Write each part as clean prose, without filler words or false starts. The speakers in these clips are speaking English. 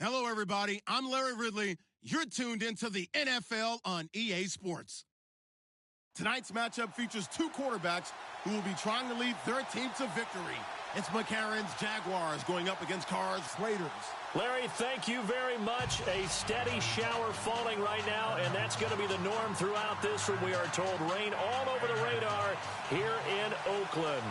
Hello, everybody. I'm Larry Ridley. You're tuned into the NFL on EA Sports. Tonight's matchup features two quarterbacks who will be trying to lead their team to victory. It's McCarron's Jaguars going up against Carr's Raiders. Larry, thank you very much. A steady shower falling right now, and that's going to be the norm throughout this one. We are told rain all over the radar here in Oakland.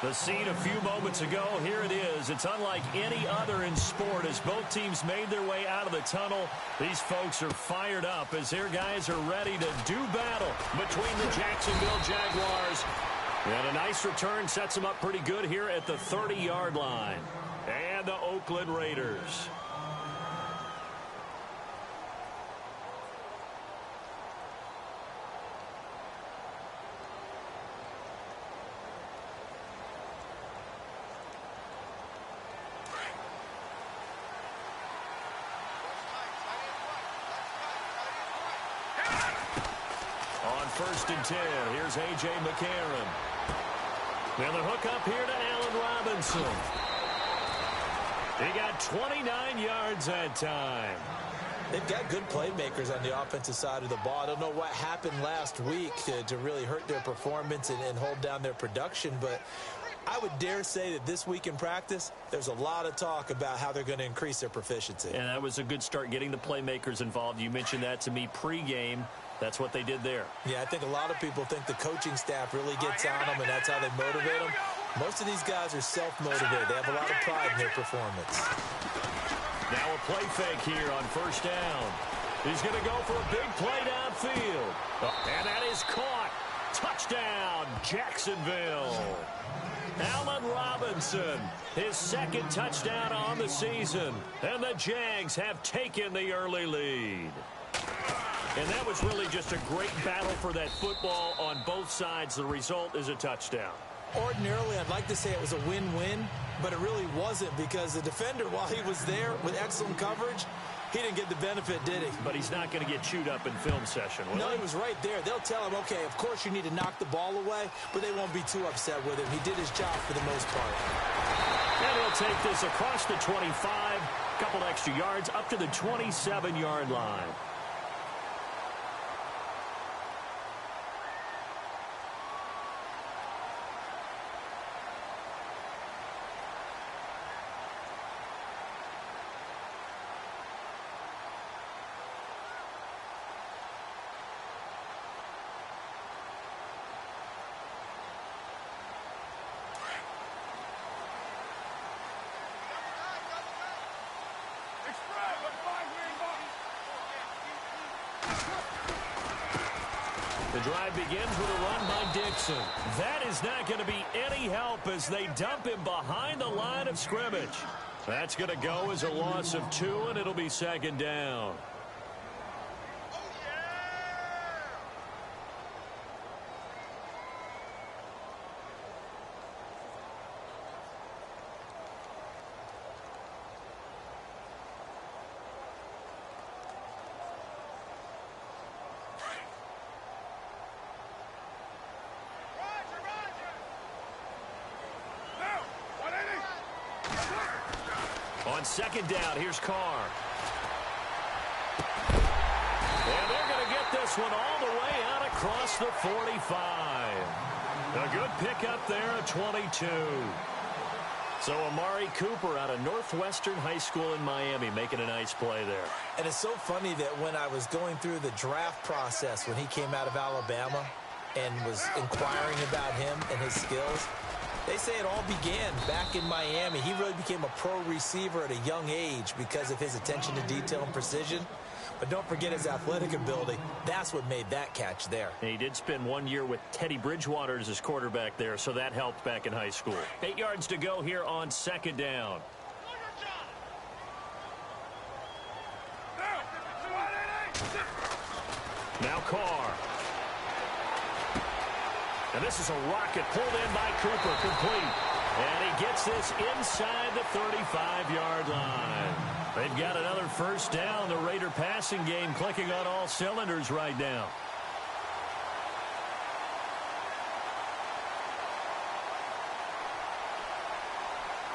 The scene a few moments ago, here it is. It's unlike any other in sport as both teams made their way out of the tunnel. These folks are fired up as their guys are ready to do battle between the Jacksonville Jaguars. And a nice return sets them up pretty good here at the 30-yard line. And the Oakland Raiders. On 1st and 10, here's A.J. McCarron. Now the hook up here to Allen Robinson. He got 29 yards that time. They've got good playmakers on the offensive side of the ball. I don't know what happened last week to really hurt their performance and hold down their production, but I would dare say that this week in practice, there's a lot of talk about how they're going to increase their proficiency. And that was a good start getting the playmakers involved. You mentioned that to me pregame. That's what they did there. Yeah, I think a lot of people think the coaching staff really gets on them, and that's how they motivate them. Most of these guys are self-motivated. They have a lot of pride in their performance. Now a play fake here on 1st down. He's going to go for a big play downfield. And that is caught. Touchdown, Jacksonville. Allen Robinson, his 2nd touchdown on the season. And the Jags have taken the early lead. And that was really just a great battle for that football on both sides. The result is a touchdown. Ordinarily, I'd like to say it was a win-win, but it really wasn't because the defender, while he was there with excellent coverage, he didn't get the benefit, did he? But he's not going to get chewed up in film session, will No, he? he was right there. They'll tell him, okay, of course you need to knock the ball away, but they won't be too upset with him. He did his job for the most part. And he'll take this across the 25, a couple extra yards, up to the 27-yard line. The drive begins with a run by Dixon. That is not going to be any help as they dump him behind the line of scrimmage. That's going to go as a loss of 2, and it'll be 2nd down. On 2nd down, here's Carr. And they're going to get this one all the way out across the 45. A good pickup there at 22. So Amari Cooper out of Northwestern High School in Miami making a nice play there. And it's so funny that when I was going through the draft process when he came out of Alabama and was inquiring about him and his skills, they say it all began back in Miami. He really became a pro receiver at a young age because of his attention to detail and precision. But don't forget his athletic ability. That's what made that catch there. And he did spend 1 year with Teddy Bridgewater as his quarterback there, so that helped back in high school. 8 yards to go here on 2nd down. Now Carr. And this is a rocket pulled in by Cooper, complete. And he gets this inside the 35-yard line. They've got another 1st down. The Raider passing game clicking on all cylinders right now.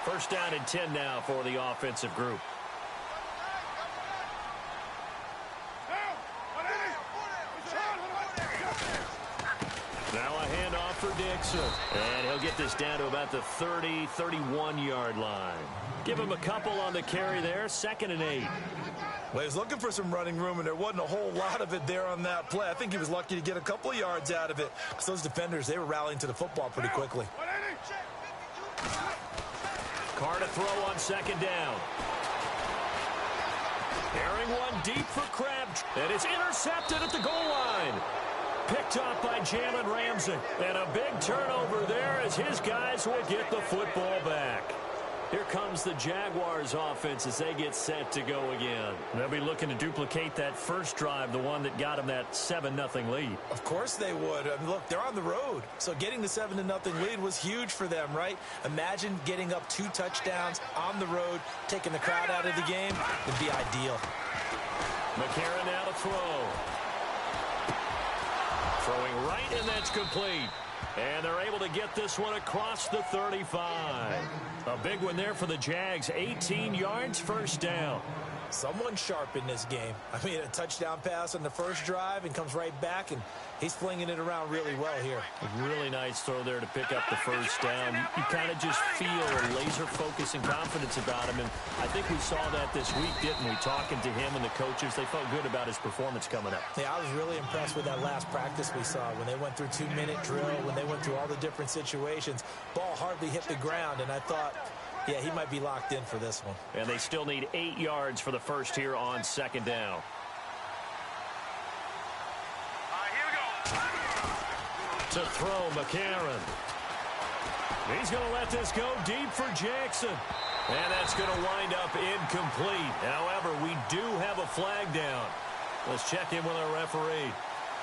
First down and 10 now for the offensive group. Dixon. And he'll get this down to about the 30, 31-yard line. Give him a couple on the carry there, 2nd and 8. Well, he was looking for some running room, and there wasn't a whole lot of it there on that play. I think he was lucky to get a couple of yards out of it, because those defenders, they were rallying to the football pretty quickly. Carr to throw on 2nd down. Airing one deep for Crabtree, and it's intercepted at the goal line. Picked off by Jalen Ramsey. And a big turnover there as his guys will get the football back. Here comes the Jaguars offense as they get set to go again. They'll be looking to duplicate that first drive, the one that got them that 7-0 lead. Of course they would. I mean, look, they're on the road. So getting the 7-0 lead was huge for them, right? Imagine getting up 2 touchdowns on the road, taking the crowd out of the game. Would be ideal. McCarron now to throw. Throwing right, and that's complete. And they're able to get this one across the 35. A big one there for the Jags. 18 yards, 1st down. Someone sharp in this game. I mean, a touchdown pass on the first drive and comes right back, and he's flinging it around really well here. A really nice throw there to pick up the 1st down. You kind of just feel a laser focus and confidence about him, and I think we saw that this week, didn't we? Talking to him and the coaches, they felt good about his performance coming up. Yeah, I was really impressed with that last practice we saw when they went through 2-minute drill, when they went through all the different situations. Ball hardly hit the ground, and I thought, yeah, he might be locked in for this one. And they still need 8 yards for the first here on 2nd down. Here we go. To throw, McCarron. He's going to let this go deep for Jackson. And that's going to wind up incomplete. However, we do have a flag down. Let's check in with our referee.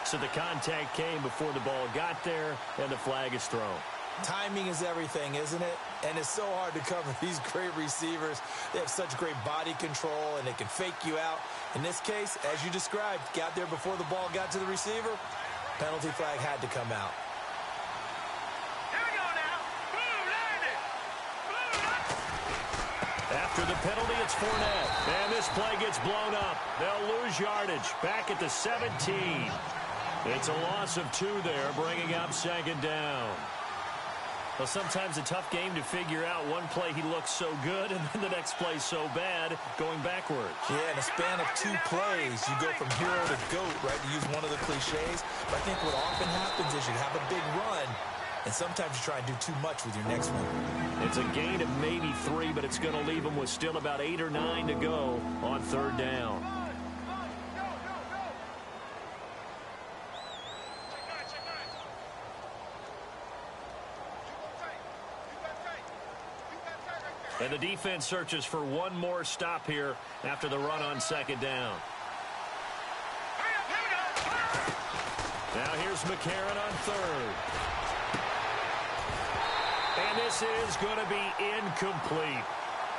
So the contact came before the ball got there, and the flag is thrown. Timing is everything, isn't it? And it's so hard to cover these great receivers. They have such great body control, and they can fake you out. In this case, as you described, got there before the ball got to the receiver. Penalty flag had to come out. Here we go now. Blue landed. After the penalty, it's Fournette. And this play gets blown up. They'll lose yardage. Back at the 17. It's a loss of 2 there, bringing up 2nd down. Well, sometimes a tough game to figure out. One play he looks so good, and then the next play so bad, going backwards. Yeah, in a span of 2 plays, you go from hero to GOAT, right, to use one of the cliches. But I think what often happens is you have a big run, and sometimes you try and do too much with your next one. It's a gain of maybe 3, but it's going to leave him with still about 8 or 9 to go on 3rd down. And the defense searches for one more stop here after the run on 2nd down. Now here's McCarron on 3rd. And this is going to be incomplete.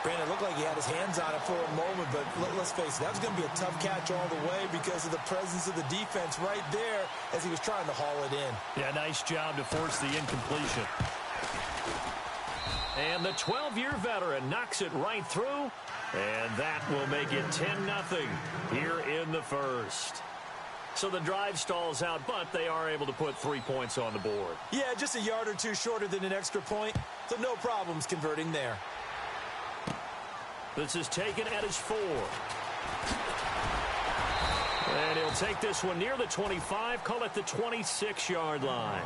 Brandon, it looked like he had his hands on it for a moment, but let's face it, that was going to be a tough catch all the way because of the presence of the defense right there as he was trying to haul it in. Yeah, nice job to force the incompletion. And the 12-year veteran knocks it right through, and that will make it 10-0 here in the 1st. So the drive stalls out, but they are able to put 3 points on the board. Yeah, just a yard or 2 shorter than an extra point, so no problems converting there. This is taken at his 4. And he'll take this one near the 25, call it the 26-yard line.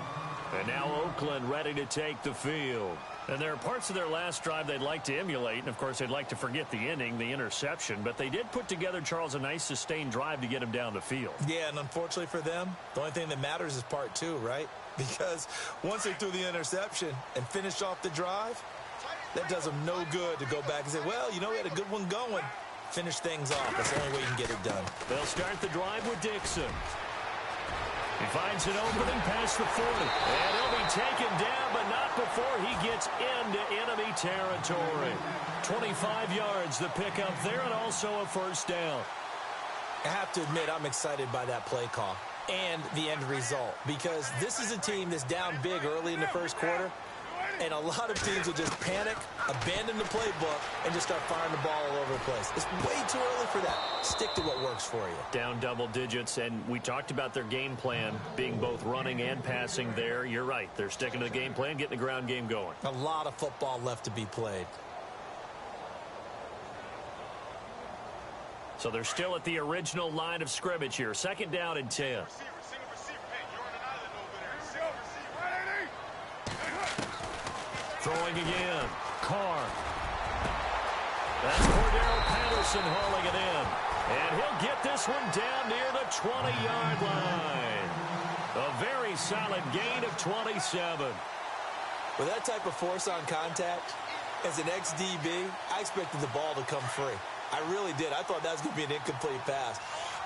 And now Oakland ready to take the field. And there are parts of their last drive they'd like to emulate, and of course they'd like to forget the inning, the interception, but they did put together, Charles, a nice sustained drive to get him down the field. Yeah, and unfortunately for them, the only thing that matters is part 2, right? Because once they threw the interception and finished off the drive, that does them no good to go back and say, well, you know, we had a good one going. Finish things off. That's the only way you can get it done. They'll start the drive with Dixon. He finds an opening past the 40. And he'll be taken down, but not before he gets into enemy territory. 25 yards, the pickup there, and also a 1st down. I have to admit, I'm excited by that play call and the end result because this is a team that's down big early in the 1st quarter. And a lot of teams will just panic, abandon the playbook, and just start firing the ball all over the place. It's way too early for that. Stick to what works for you. Down double digits, and we talked about their game plan being both running and passing there. You're right. They're sticking to the game plan, getting the ground game going. A lot of football left to be played. So they're still at the original line of scrimmage here. 2nd down and 10. Throwing again. Carr. That's Cordero Patterson hauling it in. And he'll get this one down near the 20-yard line. A very solid gain of 27. With that type of force on contact, as an ex-DB, I expected the ball to come free. I really did. I thought that was going to be an incomplete pass.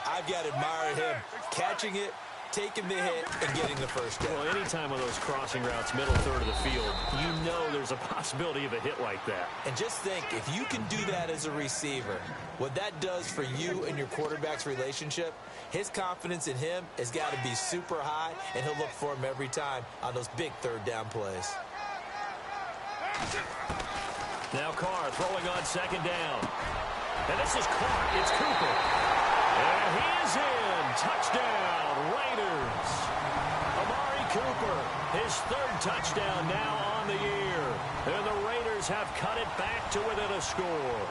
I've got to admire him catching it, taking the hit, and getting the first down. Well, anytime with those crossing routes, middle third of the field, you know there's a possibility of a hit like that. And just think, if you can do that as a receiver, what that does for you and your quarterback's relationship, his confidence in him has got to be super high, and he'll look for him every time on those big third down plays. Now Carr throwing on 2nd down. And this is Carr. It's Cooper. And he is in. Touchdown, Raiders. Amari Cooper, his 3rd touchdown now on the year. And the Raiders have cut it back to within a score.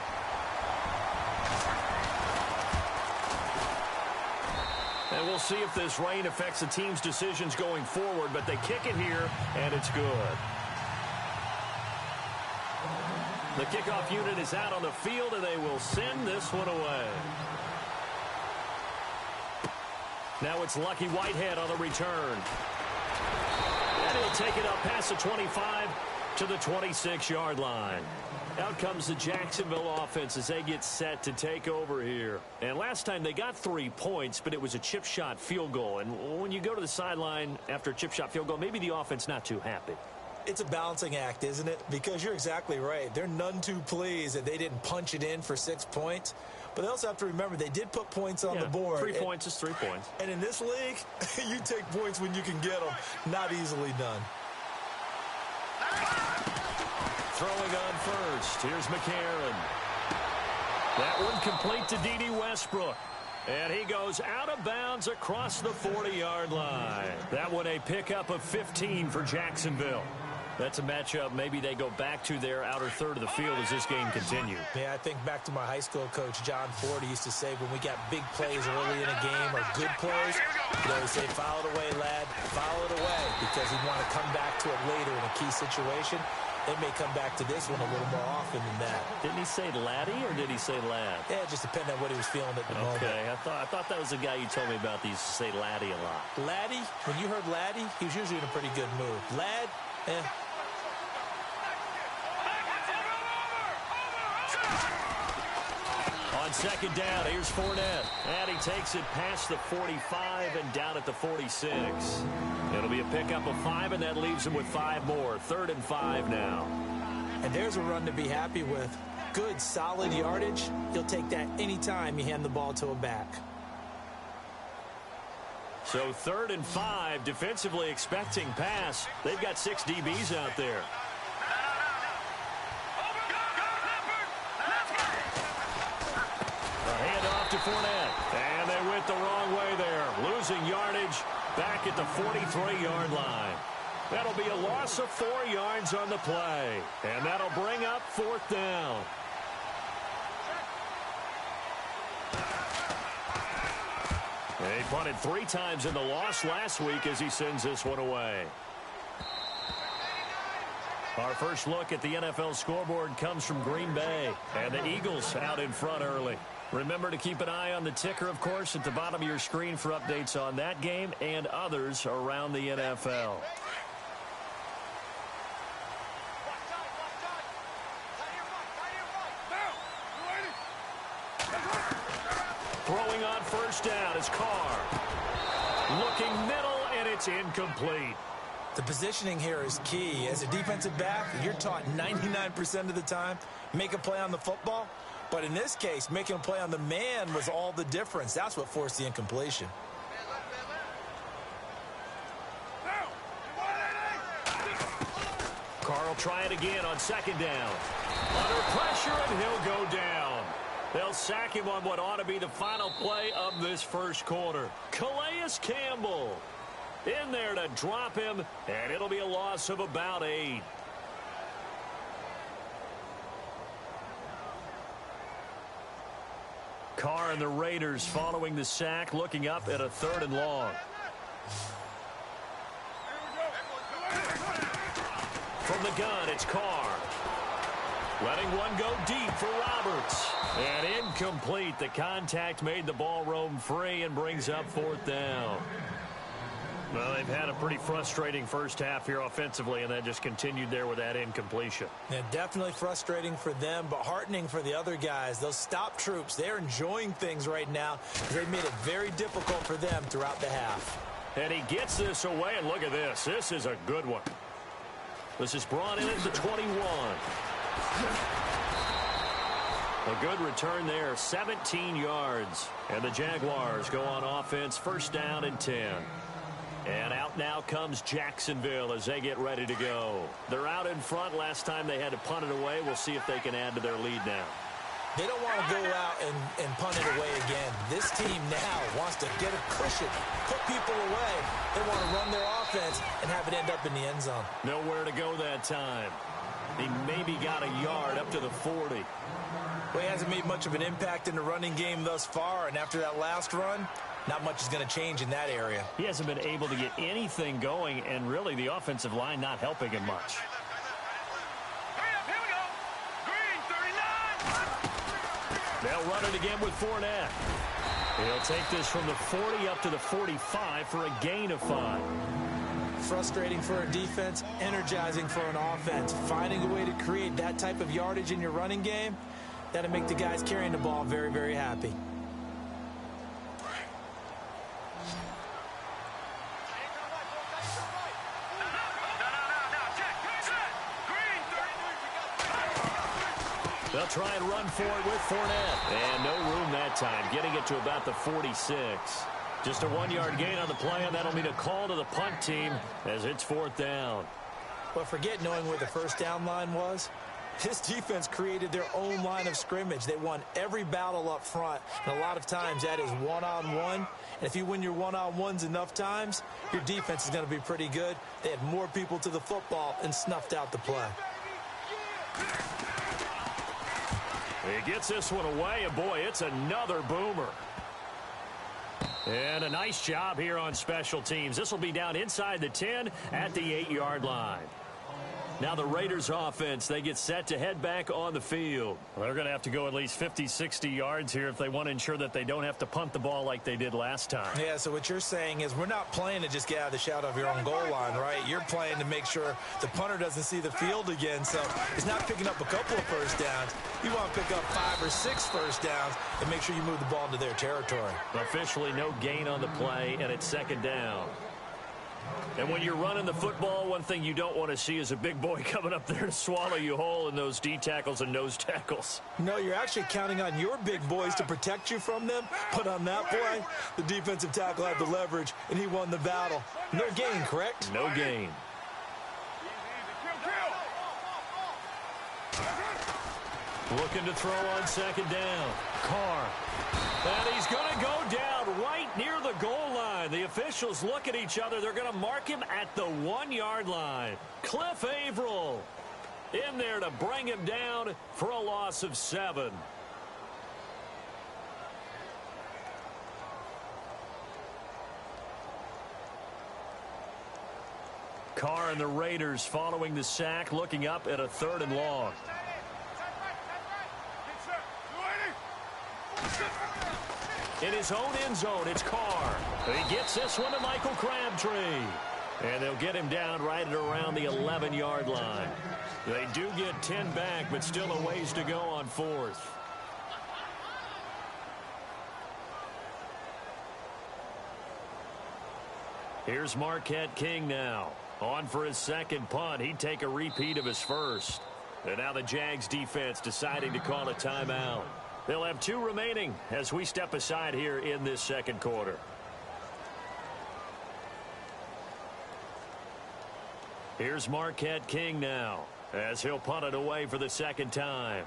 And we'll see if this rain affects the team's decisions going forward, but they kick it here, and it's good. The kickoff unit is out on the field, and they will send this one away. Now it's Lucky Whitehead on the return. And he'll take it up past the 25 to the 26-yard line. Out comes the Jacksonville offense as they get set to take over here. And last time they got 3 points, but it was a chip shot field goal. And when you go to the sideline after a chip shot field goal, maybe the offense not too happy. It's a balancing act, isn't it? Because you're exactly right. They're none too pleased that they didn't punch it in for 6 points. But they also have to remember they did put points on the board. 3 points is 3 points. And in this league, you take points when you can get them. Not easily done. Throwing on first. Here's McCarron. That one complete to D.D. Westbrook. And he goes out of bounds across the 40-yard line. That one a pickup of 15 for Jacksonville. That's a matchup maybe they go back to their outer third of the field as this game continues. Yeah, I think back to my high school coach, John Ford. He used to say when we got big plays early in a game or good plays, he'd always say, "Foul it away, lad. Foul it away," because he'd want to come back to it later in a key situation. They may come back to this one a little more often than that. Didn't he say laddie or did he say lad? Yeah, it just depended on what he was feeling at the moment. Okay, I thought that was the guy you told me about. He used to say laddie a lot. Laddie, when you heard laddie, he was usually in a pretty good mood. Lad, On 2nd down, here's Fournette. And he takes it past the 45 and down at the 46. It'll be a pickup of 5, and that leaves him with 5 more. 3rd and 5 now. And there's a run to be happy with. Good, solid yardage. You'll take that anytime you hand the ball to a back. So 3rd and 5, defensively expecting pass. They've got 6 DBs out there. To Fournette, and they went the wrong way there, losing yardage back at the 43-yard line. That'll be a loss of 4 yards on the play, and that'll bring up 4th down. He punted 3 times in the loss last week as he sends this one away. Our first look at the NFL scoreboard comes from Green Bay, and the Eagles out in front early. Remember to keep an eye on the ticker, of course, at the bottom of your screen for updates on that game and others around the NFL. Throwing on 1st down is Carr. Looking middle, and it's incomplete. The positioning here is key. As a defensive back, you're taught 99% of the time, make a play on the football. But in this case, making a play on the man was all the difference. That's what forced the incompletion. Carr They'll try it again on second down. Under pressure, and he'll go down. They'll sack him on what ought to be the final play of this first quarter. Calais Campbell in there to drop him, and it'll be a loss of about 8. Carr and the Raiders following the sack, looking up at a 3rd and long. From the gun, it's Carr. Letting one go deep for Roberts. And incomplete. The contact made the ball roam free and brings up 4th down. Well, they've had a pretty frustrating first half here offensively, and that just continued there with that incompletion. Yeah, definitely frustrating for them, but heartening for the other guys. Those stop troops, they're enjoying things right now because they've made it very difficult for them throughout the half. And he gets this away, and look at this. This is a good one. This is brought in at the 21. A good return there, 17 yards. And the Jaguars go on offense, 1st down and 10. And out now comes Jacksonville as they get ready to go. They're out in front. Last time they had to punt it away. We'll see if they can add to their lead now. They don't want to go out and punt it away again. This team now wants to get a cushion, put people away. They want to run their offense and have it end up in the end zone. Nowhere to go that time. He maybe got a yard up to the 40. Well, he hasn't made much of an impact in the running game thus far, and after that last run, not much is going to change in that area. He hasn't been able to get anything going, and really the offensive line not helping him much. Here we go. Green 39. They'll run it again with Fournette. He'll take this from the 40 up to the 45 for a gain of 5. Frustrating for a defense, energizing for an offense. Finding a way to create that type of yardage in your running game, that'll make the guys carrying the ball very, very happy. They'll try and run for it with Fournette. And no room that time, getting it to about the 46. Just a 1-yard gain on the play, and that'll mean a call to the punt team as it's 4th down. But forget knowing where the first down line was. This defense created their own line of scrimmage. They won every battle up front, and a lot of times that is one-on-one. And if you win your one-on-ones enough times, your defense is going to be pretty good. They had more people to the football and snuffed out the play. He gets this one away, and boy, it's another boomer. And a nice job here on special teams. This will be down inside the 10 at the 8-yard line. Now the Raiders offense, they get set to head back on the field. Well, they're going to have to go at least 50, 60 yards here if they want to ensure that they don't have to punt the ball like they did last time. Yeah, so what you're saying is we're not playing to just get out of the shadow of your own goal line, right? You're playing to make sure the punter doesn't see the field again. So it's not picking up a couple of first downs. You want to pick up 5 or 6 first downs and make sure you move the ball into their territory. Officially no gain on the play, and it's 2nd down. And when you're running the football, one thing you don't want to see is a big boy coming up there to swallow you whole in those D tackles and nose tackles. No, you're actually counting on your big boys to protect you from them. But on that play, the defensive tackle had the leverage, and he won the battle. No gain, correct? No gain. Looking to throw on 2nd down. Carr. And he's going to go down right near the goal line. The officials look at each other. They're going to mark him at the 1-yard line. Cliff Averill in there to bring him down for a loss of 7. Carr and the Raiders following the sack, looking up at a 3rd and long. In his own end zone, it's Carr. He gets this one to Michael Crabtree. And they'll get him down right at around the 11-yard line. They do get 10 back, but still a ways to go on 4th. Here's Marquette King now. On for his 2nd punt. He'd take a repeat of his first. And now the Jags defense deciding to call a timeout. They'll have 2 remaining as we step aside here in this 2nd quarter. Here's Marquette King now. as he'll punt it away for the second time.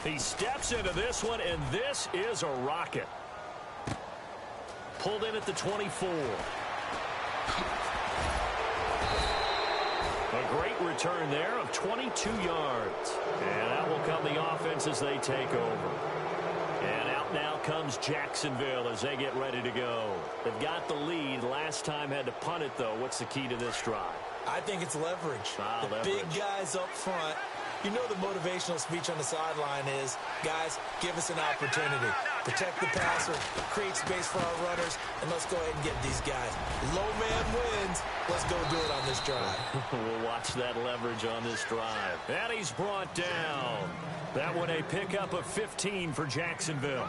He steps into this one, and this is a rocket. Pulled in at the 24. A great return there of 22 yards. And out will come the offense as they take over. And out now comes Jacksonville as they get ready to go. They've got the lead. Last time had to punt it, though. What's the key to this drive? I think it's leverage. Leverage. Big guys up front. You know the motivational speech on the sideline is, guys, give us an opportunity. Protect the passer, create space for our runners, and let's go ahead and get these guys. Low man wins. Let's go do it on this drive. We'll watch that leverage on this drive. And he's brought down. That one a pickup of 15 for Jacksonville.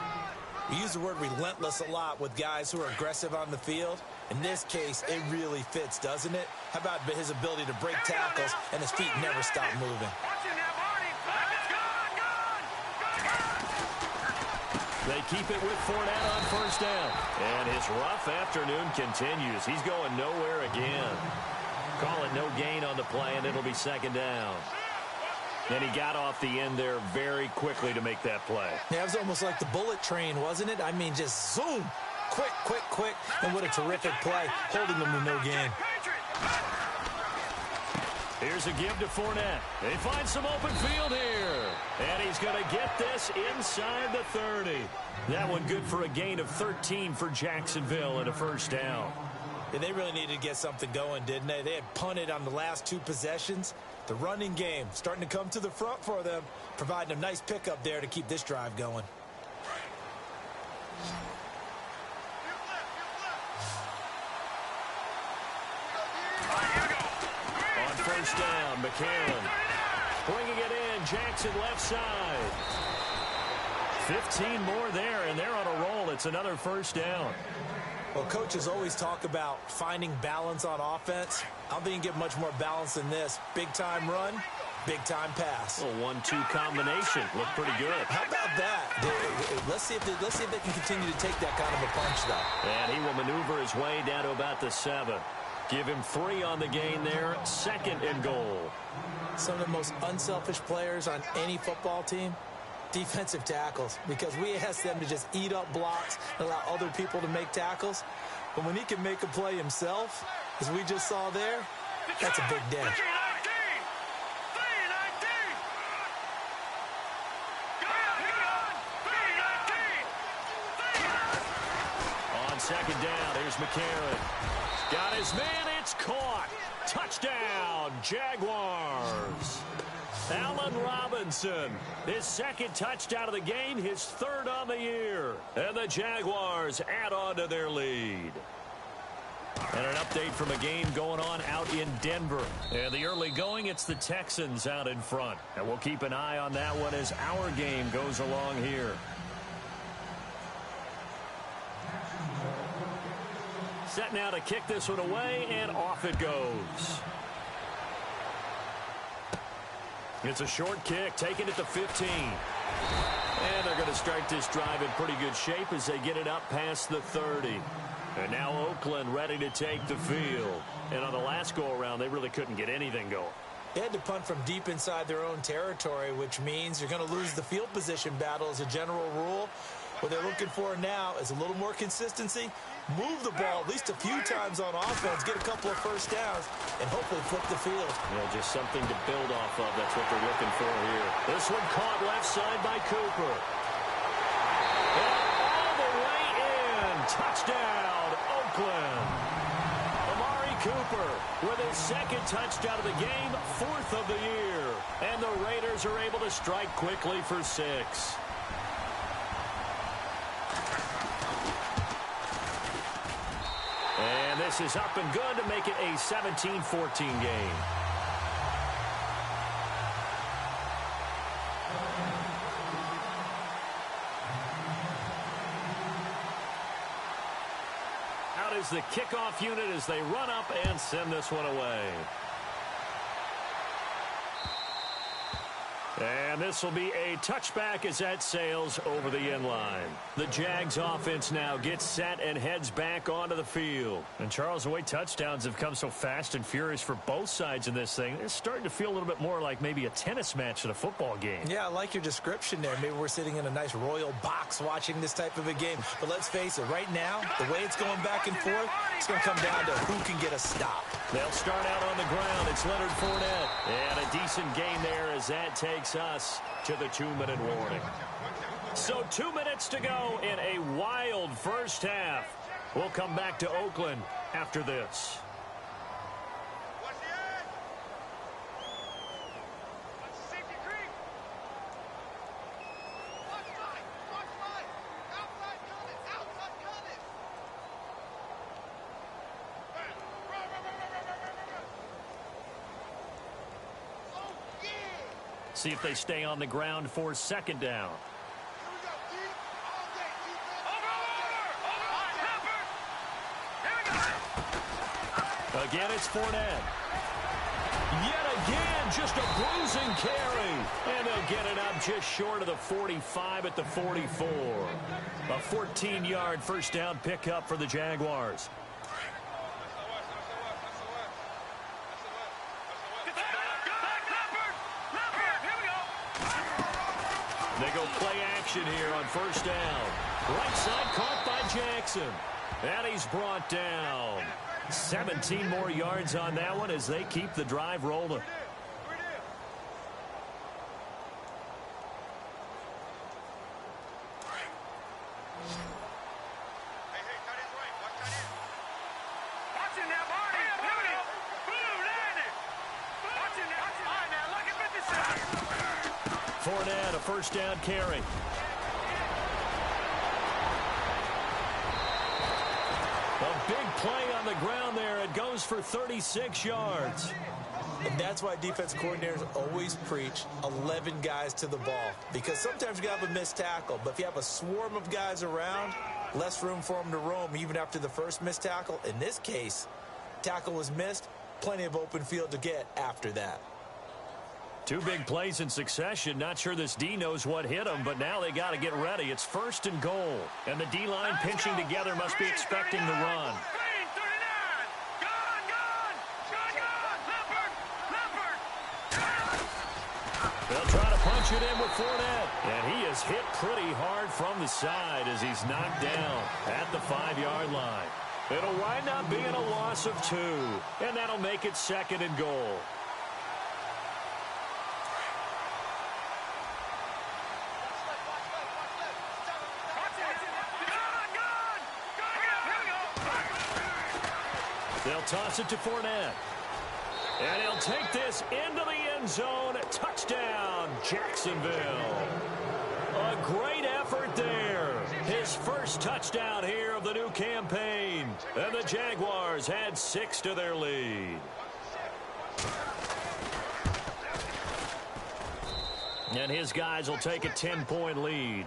We use the word relentless a lot with guys who are aggressive on the field. In this case, it really fits, doesn't it? How about his ability to break tackles and his feet never stop moving? They keep it with Fournette on first down. And his rough afternoon continues. He's going nowhere again. Call it no gain on the play, and it'll be second down. And he got off the end there very quickly to make that play. Yeah, it was almost like the bullet train, wasn't it? I mean, just zoom. Quick, quick, quick. And what a terrific play, holding them to no gain. Here's a give to Fournette. They find some open field here. And he's going to get this inside the 30. That one good for a gain of 13 for Jacksonville and a first down. Yeah, they really needed to get something going, didn't they? They had punted on the last two possessions. The running game starting to come to the front for them, providing a nice pickup there to keep this drive going. On first down, McCarron bringing it in. Jackson left side. 15 more there, and they're on a roll. It's another first down. Well, coaches always talk about finding balance on offense. I don't think you can get much more balance than this. Big-time run, big-time pass. A 1-2 combination. Looked pretty good. How about that? Let's see if they can continue to take that kind of a punch, though. And he will maneuver his way down to about the 7. Give him 3 on the gain there. Second and goal. Some of the most unselfish players on any football team, defensive tackles, because we ask them to just eat up blocks and allow other people to make tackles. But when he can make a play himself, as we just saw there, that's a big day. On second down, here's McCarron. Got his man, it's caught. Touchdown, Jaguars. Allen Robinson, his second touchdown of the game, his third on the year. And the Jaguars add on to their lead. And an update from a game going on out in Denver. And the early going, it's the Texans out in front. And we'll keep an eye on that one as our game goes along here. Set now to kick this one away, and off it goes. It's a short kick, taken at the 15. And they're going to start this drive in pretty good shape as they get it up past the 30. And now Oakland ready to take the field. And on the last go-around, they really couldn't get anything going. They had to punt from deep inside their own territory, which means you're going to lose the field position battle as a general rule. What they're looking for now is a little more consistency, move the ball at least a few times on offense, get a couple of first downs, and hopefully flip the field. Yeah, just something to build off of. That's what they're looking for here. This one caught left side by Cooper. And all the way in. Touchdown, Oakland. Amari Cooper with his second touchdown of the game, 4th of the year. And the Raiders are able to strike quickly for 6. And this is up and good to make it a 17-14 game. Out is the kickoff unit as they run up and send this one away. And this will be a touchback as that sails over the end line. The Jags offense now gets set and heads back onto the field. And Charles, the way touchdowns have come so fast and furious for both sides in this thing, it's starting to feel a little bit more like maybe a tennis match at a football game. Yeah, I like your description there. Maybe we're sitting in a nice royal box watching this type of a game. But let's face it, right now, the way it's going back and forth, it's going to come down to who can get a stop. They'll start out on the ground. It's Leonard Fournette. And a decent gain there as that takes us to the 2-minute warning. So 2 minutes to go in a wild first half. We'll come back to Oakland after this. See if they stay on the ground for second down. Again, it's Fournette. Yet again, just a bruising carry. And they'll get it up just short of the 45 at the 44. A 14-yard first down pickup for the Jaguars. They go play action here on first down. Right side caught by Jackson. And he's brought down. 17 more yards on that one as they keep the drive rolling. Fournette, a first down carry. A big play on the ground there. It goes for 36 yards. And that's why defense coordinators always preach 11 guys to the ball. Because sometimes you have a missed tackle. But if you have a swarm of guys around, less room for them to roam even after the first missed tackle. In this case, tackle was missed. Plenty of open field to get after that. Two big plays in succession. Not sure this D knows what hit them, but now they got to get ready. It's first and goal. And the D-line pinching together must be expecting the run. They'll try to punch it in with Fournette. And he is hit pretty hard from the side as he's knocked down at the 5-yard line. It'll wind up being a loss of 2. And that'll make it second and goal. They'll toss it to Fournette. And he'll take this into the end zone. Touchdown, Jacksonville. A great effort there. His first touchdown here of the new campaign. And the Jaguars add 6 to their lead. And his guys will take a 10-point lead.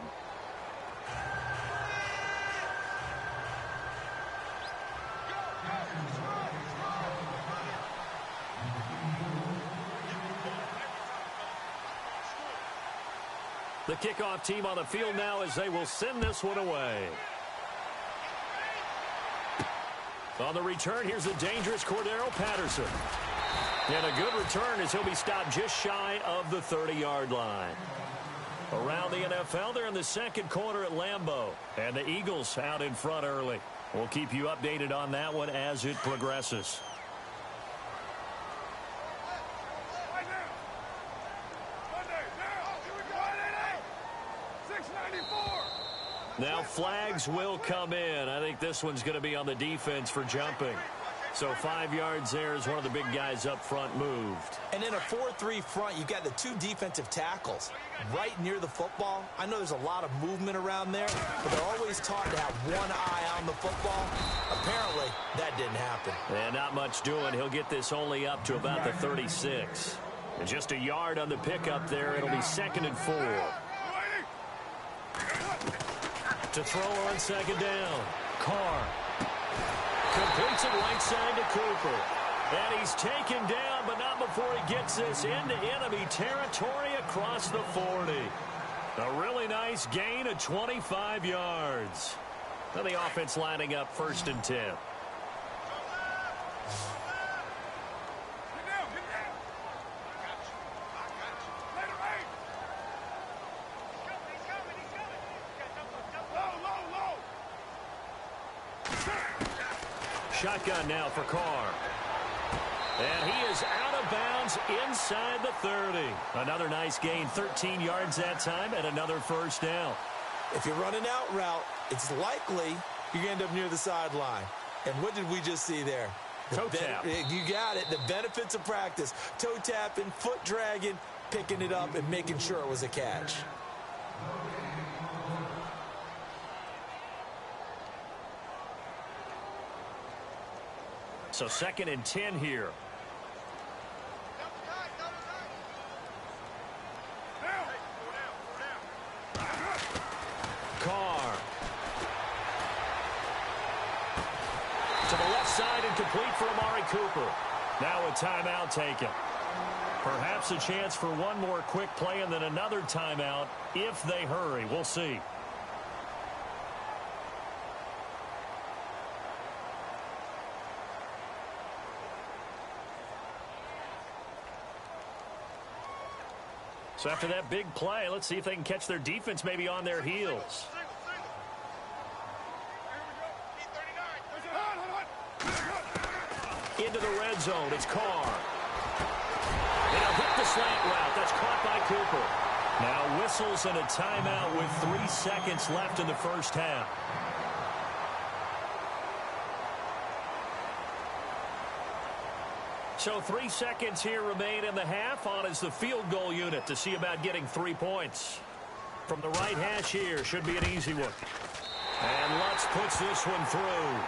The kickoff team on the field now as they will send this one away. On the return, here's the dangerous Cordero Patterson. And a good return as he'll be stopped just shy of the 30-yard line. Around the NFL, they're in the second quarter at Lambeau. And the Eagles out in front early. We'll keep you updated on that one as it progresses. Now flags will come in. I think this one's going to be on the defense for jumping. So 5 yards there as one of the big guys up front moved. And in a 4-3 front, you've got the 2 defensive tackles right near the football. I know there's a lot of movement around there, but they're always taught to have one eye on the football. Apparently, that didn't happen. And not much doing. He'll get this only up to about the 36. And just a yard on the pickup there. It'll be 2nd and 4. To throw on second down. Carr completes it right side to Cooper. And he's taken down, but not before he gets this into enemy territory across the 40. A really nice gain of 25 yards. Now the offense lining up 1st and 10. Shotgun now for Carr. And he is out of bounds inside the 30. Another nice gain, 13 yards that time, and another 1st down. If you're running out route, it's likely you're going to end up near the sideline. And what did we just see there? Toe tap. You got it. The benefits of practice. Toe tapping, foot dragging, picking it up, and making sure it was a catch. So 2nd and 10 here. Carr. To the left side and complete for Amari Cooper. Now a timeout taken. Perhaps a chance for one more quick play and then another timeout if they hurry. We'll see. So after that big play, let's see if they can catch their defense maybe on their heels. Into the red zone, it's Carr. And he'll hit the slant route. That's caught by Cooper. Now whistles and a timeout with 3 seconds left in the 1st half. So 3 seconds here remain in the half. On is the field goal unit to see about getting 3 points. From the right hash here, should be an easy one. And Lutz puts this one through.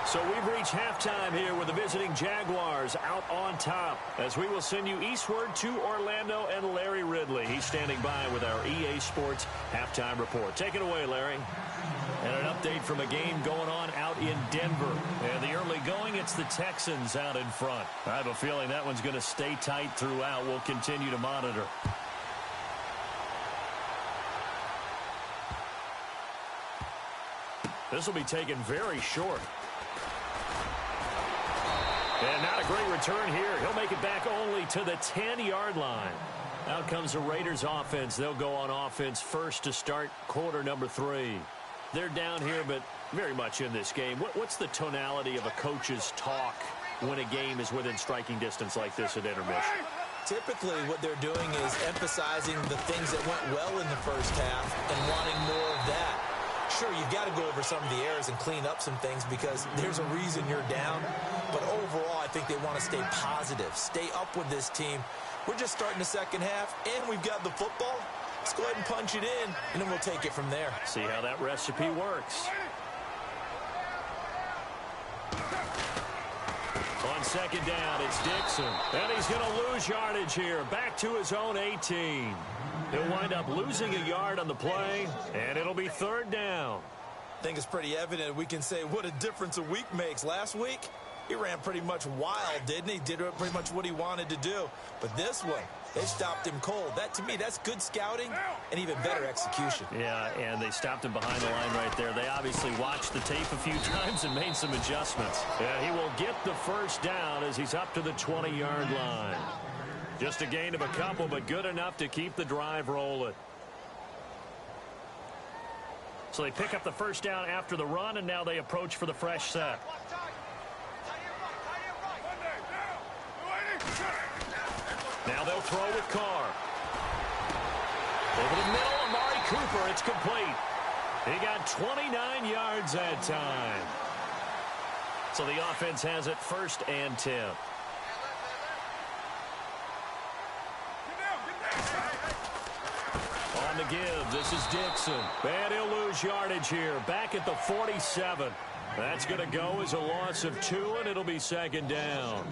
So we've reached halftime here with the visiting Jaguars out on top, as we will send you eastward to Orlando and Larry Ridley. He's standing by with our EA Sports halftime report. Take it away, Larry. And an update from a game going on out in Denver. And the early going, it's the Texans out in front. I have a feeling that one's going to stay tight throughout. We'll continue to monitor. This will be taken very short. And not a great return here. He'll make it back only to the 10-yard line. Out comes the Raiders offense. They'll go on offense first to start quarter number 3. They're down here, but very much in this game. What's the tonality of a coach's talk when a game is within striking distance like this at intermission? Typically, what they're doing is emphasizing the things that went well in the 1st half and wanting more of that. Sure, you've got to go over some of the errors and clean up some things because there's a reason you're down. But overall, I think they want to stay positive, stay up with this team. We're just starting the 2nd half, and we've got the football. Let's go ahead and punch it in, and then we'll take it from there. See how that recipe works. On 2nd down, it's Dixon. And he's going to lose yardage here. Back to his own 18. He'll wind up losing a yard on the play, and it'll be 3rd down. I think it's pretty evident we can say what a difference a week makes. Last week, he ran pretty much wild, didn't he? Did pretty much what he wanted to do. But this one, they stopped him cold. That, to me, that's good scouting and even better execution. Yeah, and they stopped him behind the line right there. They obviously watched the tape a few times and made some adjustments. Yeah, he will get the 1st down as he's up to the 20-yard line. Just a gain of a couple, but good enough to keep the drive rolling. So they pick up the 1st down after the run, and now they approach for the fresh set. Now they'll throw with Carr. Over the middle, Amari Cooper. It's complete. He got 29 yards that time. So the offense has it 1st and 10. On the give, this is Dixon. And he'll lose yardage here. Back at the 47. That's going to go as a loss of 2, and it'll be 2nd down.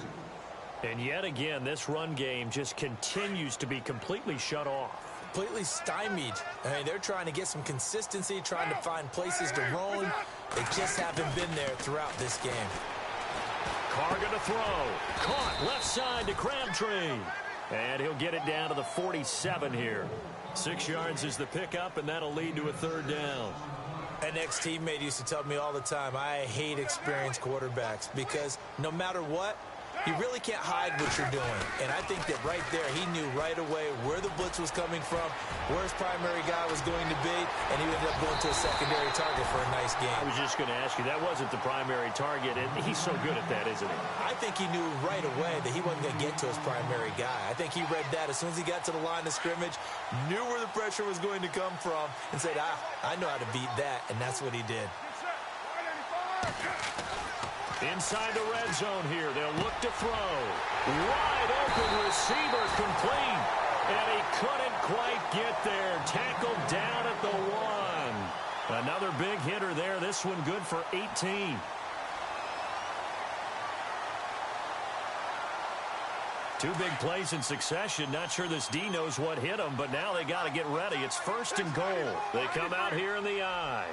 And yet again, this run game just continues to be completely shut off. Completely stymied. I mean, they're trying to get some consistency, trying to find places to roam. They just haven't been there throughout this game. Carr going to throw. Caught left side to Crabtree. And he'll get it down to the 47 here. 6 yards is the pickup, and that'll lead to a third down. An ex-teammate used to tell me all the time, I hate experienced quarterbacks because no matter what, you really can't hide what you're doing. And I think that right there, he knew right away where the blitz was coming from, where his primary guy was going to be, and he ended up going to a secondary target for a nice game. I was just going to ask you, that wasn't the primary target, and he's so good at that, isn't he? I think he knew right away that he wasn't going to get to his primary guy. I think he read that as soon as he got to the line of scrimmage, knew where the pressure was going to come from, and said, I know how to beat that, and that's what he did. Inside the red zone here. They'll look to throw. Wide open receiver complete. And he couldn't quite get there. Tackled down at the 1. Another big hitter there. This one good for 18. Two big plays in succession. Not sure this D knows what hit him, but now they got to get ready. It's 1st and goal. They come out here in the I.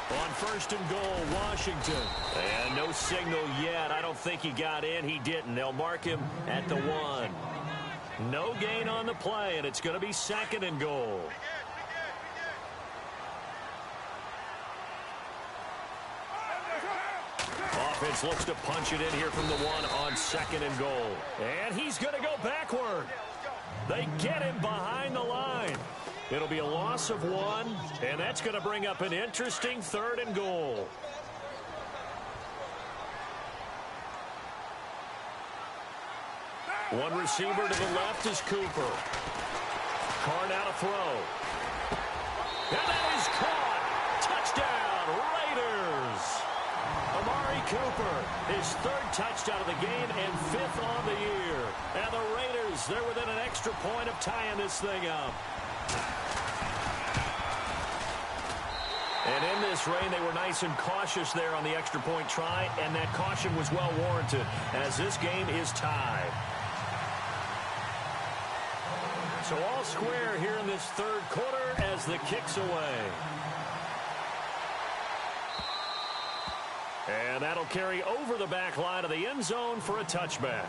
On 1st and goal, Washington. And no signal yet. I don't think he got in. He didn't. They'll mark him at the 1. No gain on the play, and it's going to be 2nd and goal. Offense looks to punch it in here from the 1 on 2nd and goal. And he's going to go backward. They get him behind the line. It'll be a loss of 1, and that's going to bring up an interesting 3rd and goal. One receiver to the left is Cooper. Carr now to throw. And that is caught. Touchdown, Raiders. Amari Cooper, his 3rd touchdown of the game and 5th on the year. And the Raiders, they're within an extra point of tying this thing up. And in this rain, they were nice and cautious there on the extra point try, and that caution was well warranted as this game is tied. So all square here in this 3rd quarter as the kick's away. And that'll carry over the back line of the end zone for a touchback.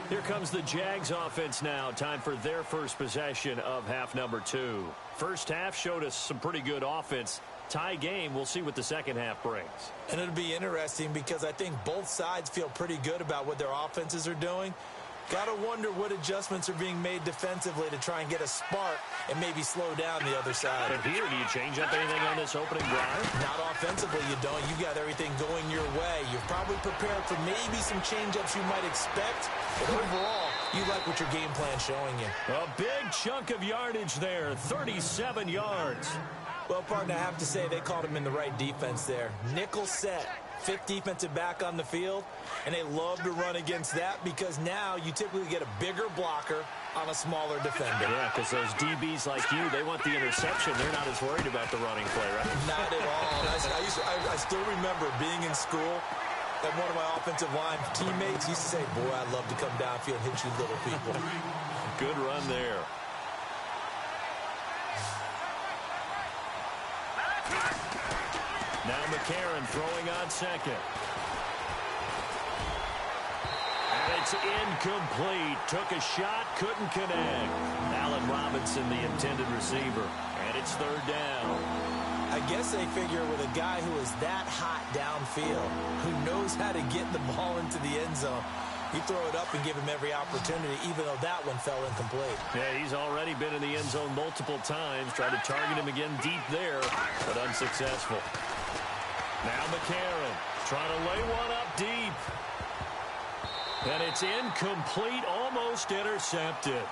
Here comes the Jags offense now. Time for their first possession of half number 2. First half showed us some pretty good offense. Tie game. We'll see what the second half brings. And it'll be interesting because I think both sides feel pretty good about what their offenses are doing. Got to wonder what adjustments are being made defensively to try and get a spark and maybe slow down the other side. And here, do you change up anything on this opening drive? Not offensively, you don't. You got everything going your way. You're probably prepared for maybe some change-ups you might expect. But overall, you like what your game plan's showing you. A big chunk of yardage there, 37 yards. Well, partner, I have to say they called him in the right defense there. Nickel set. 5th defensive back on the field, and they love to run against that because now you typically get a bigger blocker on a smaller defender. Yeah, because those DBs like you, they want the interception. They're not as worried about the running play, right? Not at all. I still remember being in school, and one of my offensive line teammates used to say, boy, I'd love to come downfield and hit you little people. Good run there. Now McCarron throwing on 2nd. And it's incomplete. Took a shot, couldn't connect. Allen Robinson, the intended receiver. And it's 3rd down. I guess they figure with a guy who is that hot downfield, who knows how to get the ball into the end zone, you throw it up and give him every opportunity, even though that one fell incomplete. Yeah, he's already been in the end zone multiple times. Tried to target him again deep there, but unsuccessful. Now McCarron trying to lay one up deep. And it's incomplete, almost intercepted.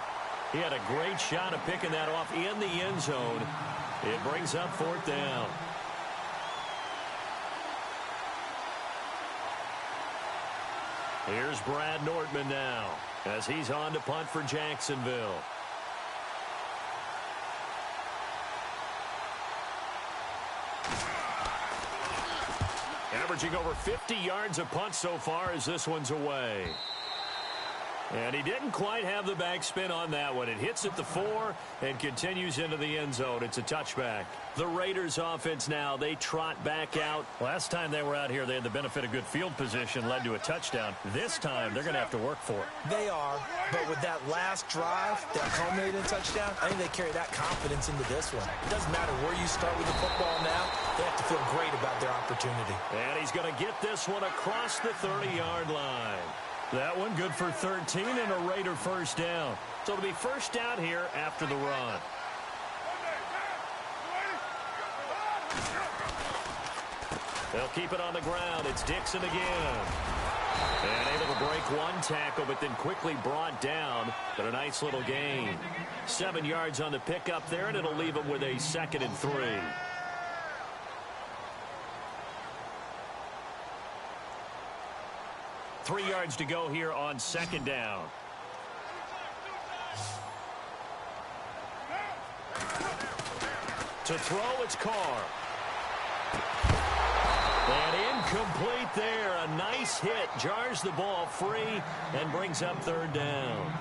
He had a great shot of picking that off in the end zone. It brings up 4th down. Here's Brad Nortman now as he's on to punt for Jacksonville. Averaging over 50 yards a punt so far as this one's away. And he didn't quite have the backspin on that one. It hits at the 4 and continues into the end zone. It's a touchback. The Raiders offense now, they trot back out. Last time they were out here, they had the benefit of good field position, led to a touchdown. This time, they're going to have to work for it. They are, but with that last drive that culminated in a touchdown, I think they carry that confidence into this one. It doesn't matter where you start with the football now. They have to feel great about their opportunity. And he's going to get this one across the 30-yard line. That one good for 13 and a Raider first down. So it'll be first down here after the run. They'll keep it on the ground. It's Dixon again. And able to break one tackle, but then quickly brought down. But a nice little gain. 7 yards on the pickup there, and it'll leave him with a 2nd and 3. 3 yards to go here on 2nd down. To throw, it's Carr. And incomplete there. A nice hit. Jars the ball free and brings up 3rd down.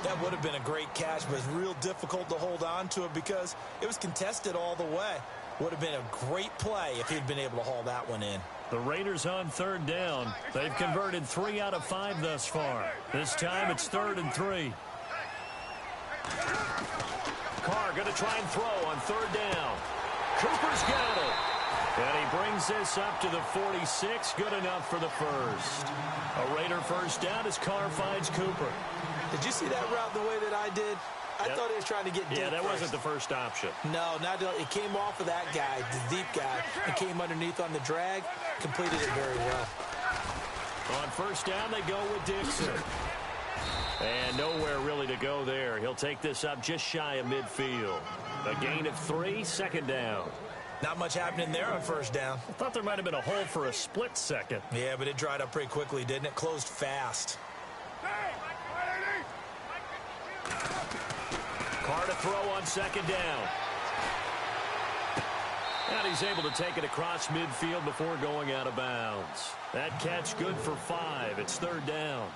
That would have been a great catch, but it's real difficult to hold on to it because it was contested all the way. Would have been a great play if he'd been able to haul that one in. The Raiders on 3rd down. They've converted 3 out of 5 thus far. This time it's 3rd and 3. Carr going to try and throw on 3rd down. Cooper's got it. And he brings this up to the 46. Good enough for the first. A Raider first down as Carr finds Cooper. Did you see that route the way that I did? I thought he was trying to get deep. Yeah, that first. wasn't the first option. No, it came off of that guy, the deep guy, and came underneath on the drag. Completed it very well. On first down, they go with Dixon. And nowhere really to go there. He'll take this up just shy of midfield. A gain of 3, 2nd down. Not much happening there on first down. I thought there might have been a hole for a split second. Yeah, but it dried up pretty quickly, didn't it? Closed fast. Carr to throw on 2nd down. And he's able to take it across midfield before going out of bounds. That catch good for 5. It's 3rd down.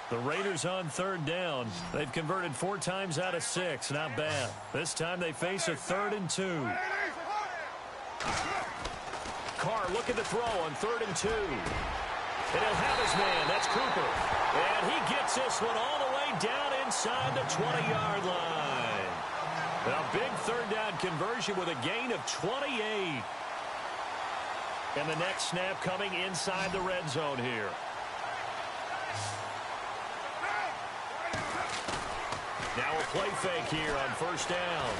The Raiders on 3rd down. They've converted 4 times out of 6. Not bad. This time they face a 3rd and 2. Carr looking to throw on 3rd and 2. And he'll have his man. That's Cooper. And he gets this one all the way down inside the 20-yard line. A big 3rd down conversion with a gain of 28. And the next snap coming inside the red zone here. Now a play fake here on first down.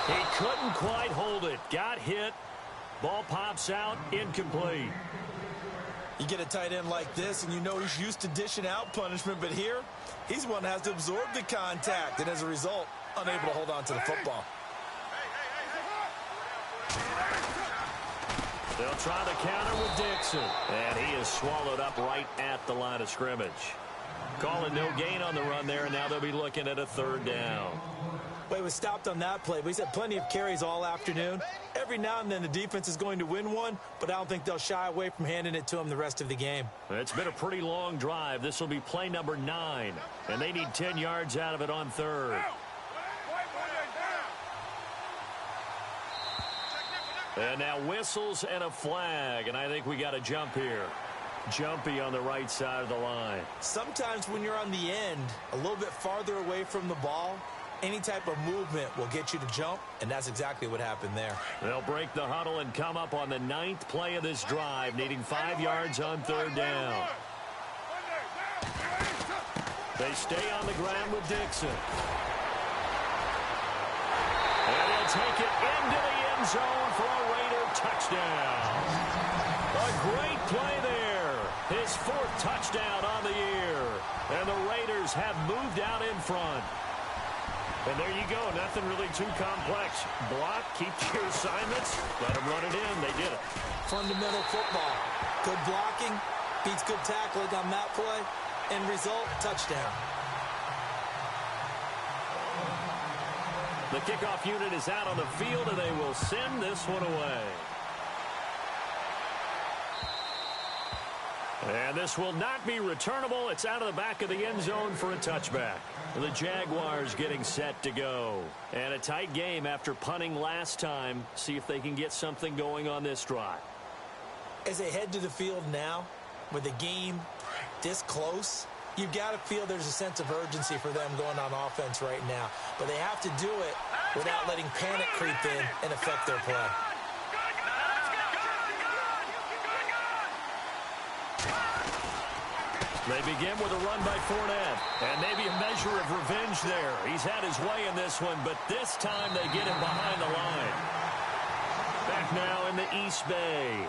He couldn't quite hold it. Got hit. Ball pops out. Incomplete. You get a tight end like this, and you know he's used to dishing out punishment, but here, he's one that has to absorb the contact, and as a result, unable to hold on to the football. They'll try the counter with Dixon, and he is swallowed up right at the line of scrimmage. Calling no gain on the run there, and now they'll be looking at a 3rd down. Well, he was stopped on that play, but he's had plenty of carries all afternoon. Every now and then the defense is going to win one, but I don't think they'll shy away from handing it to him the rest of the game. It's been a pretty long drive. This will be play number 9, and they need 10 yards out of it on 3rd. And now whistles and a flag, and I think we got a jump here. Jumpy on the right side of the line. Sometimes when you're on the end, a little bit farther away from the ball, any type of movement will get you to jump, and that's exactly what happened there. They'll break the huddle and come up on the 9th play of this drive, needing 5 yards on 3rd down. They stay on the ground with Dixon. And they'll take it into the end zone for a Raider touchdown. A great play there. His 4th touchdown on the year. And the Raiders have moved out in front. And there you go. Nothing really too complex. Block, keep your assignments, let them run it in. They did it. Fundamental football. Good blocking, beats good tackling on that play. End result, touchdown. The kickoff unit is out on the field, and they will send this one away. And this will not be returnable. It's out of the back of the end zone for a touchback. The Jaguars getting set to go. And a tight game after punting last time. See if they can get something going on this drive. As they head to the field now, with the game this close, you've got to feel there's a sense of urgency for them going on offense right now. But they have to do it without letting panic creep in and affect their play. They begin with a run by Fournette. And maybe a measure of revenge there. He's had his way in this one, but this time they get him behind the line. Back now in the East Bay.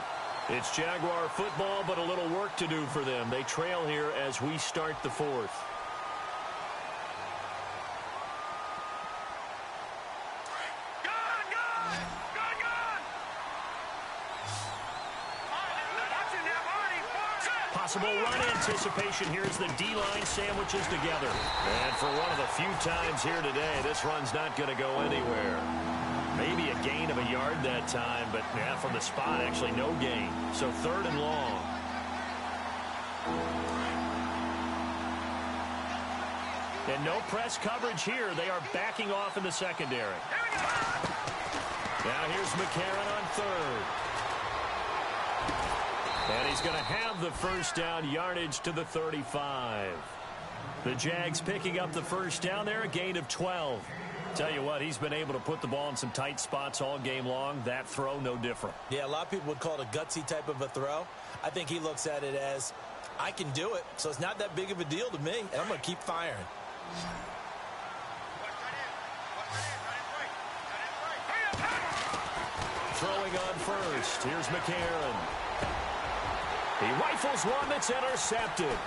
It's Jaguar football, but a little work to do for them. They trail here as we start the fourth. Possible run anticipation here as the D-line sandwiches together. And for one of the few times here today, this run's not going to go anywhere. Maybe a gain of a yard that time, but yeah, from the spot, actually no gain. So 3rd and long. And no press coverage here. They are backing off in the secondary. Now here's McCarron on 3rd. And he's going to have the first down, yardage to the 35. The Jags picking up the first down there, a gain of 12. Tell you what, he's been able to put the ball in some tight spots all game long. That throw, no different. Yeah, a lot of people would call it a gutsy type of a throw. I think he looks at it as, I can do it, so it's not that big of a deal to me, and I'm going to keep firing. Throwing on first. Here's McCarron. He rifles one that's intercepted.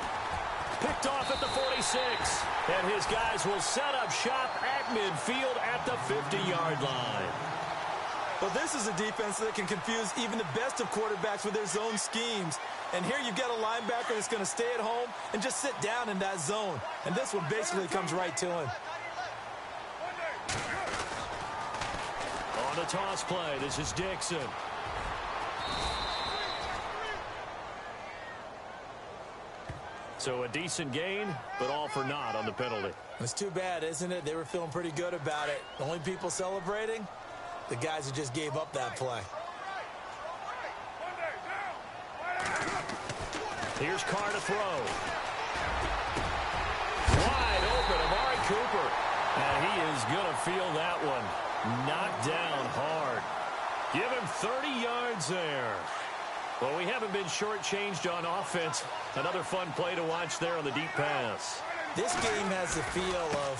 Picked off at the 46. And his guys will set up shop at midfield at the 50-yard line. Well, this is a defense that can confuse even the best of quarterbacks with their zone schemes. And here you've got a linebacker that's going to stay at home and just sit down in that zone. And this one basically comes right to him. On the toss play, this is Dixon. So a decent gain, but all for naught on the penalty. It's too bad, isn't it? They were feeling pretty good about it. The only people celebrating, the guys who just gave up that play. Here's Carr to throw. Wide open, Amari Cooper. And he is going to feel that one. Knocked down hard. Give him 30 yards there. Well, we haven't been shortchanged on offense. Another fun play to watch there on the deep pass. This game has the feel of,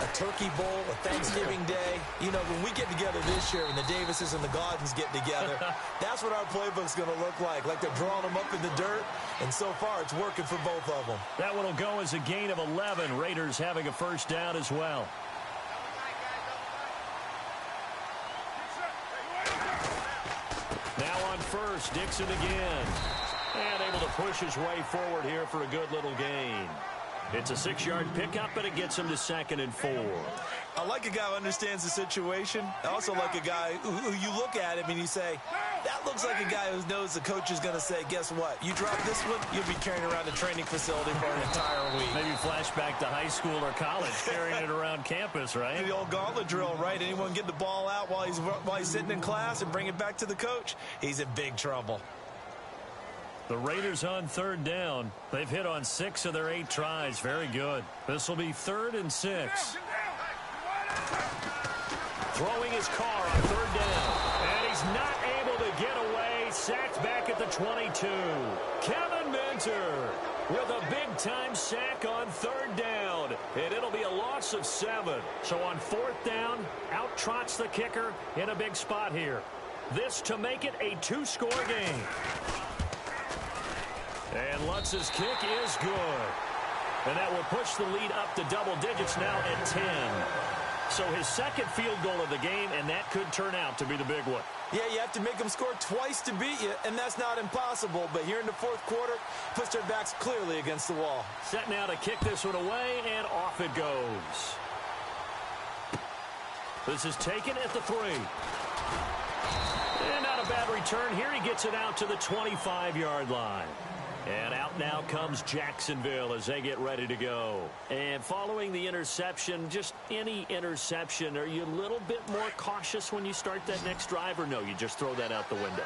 a turkey bowl, a Thanksgiving day. You know, when we get together this year, when the Davises and the Gaudens get together, that's what our playbook's going to look like. Like they're drawing them up in the dirt, and so far it's working for both of them. That one will go as a gain of 11. Raiders having a first down as well. Now on first, Dixon again. And able to push his way forward here for a good little gain. It's a 6-yard pickup, but it gets him to 2nd and 4. I like a guy who understands the situation. I also like a guy who you look at him and you say, that looks like a guy who knows the coach is going to say, guess what? You drop this one, you'll be carrying around a training facility for an entire week. Maybe flashback to high school or college, carrying it around campus, right? The old gauntlet drill, right? Anyone get the ball out while he's sitting in class and bring it back to the coach? He's in big trouble. The Raiders on 3rd down. They've hit on 6 of their 8 tries. Very good. This will be 3rd and 6. Throwing his car on 3rd down. And he's not able to get away. Sacked back at the 22. Kevin Minter with a big-time sack on 3rd down. And it'll be a loss of 7. So on 4th down, out trots the kicker in a big spot here. This to make it a 2-score game. And Lutz's kick is good. And that will push the lead up to double digits now at 10. So his 2nd field goal of the game, and that could turn out to be the big one. Yeah, you have to make them score twice to beat you, and that's not impossible. But here in the 4th quarter, puts their backs clearly against the wall. Set now to kick this one away, and off it goes. This is taken at the 3. And not a bad return here. He gets it out to the 25-yard line. And out now comes Jacksonville as they get ready to go. And following the interception, just any interception, are you a little bit more cautious when you start that next drive, or no, you just throw that out the window?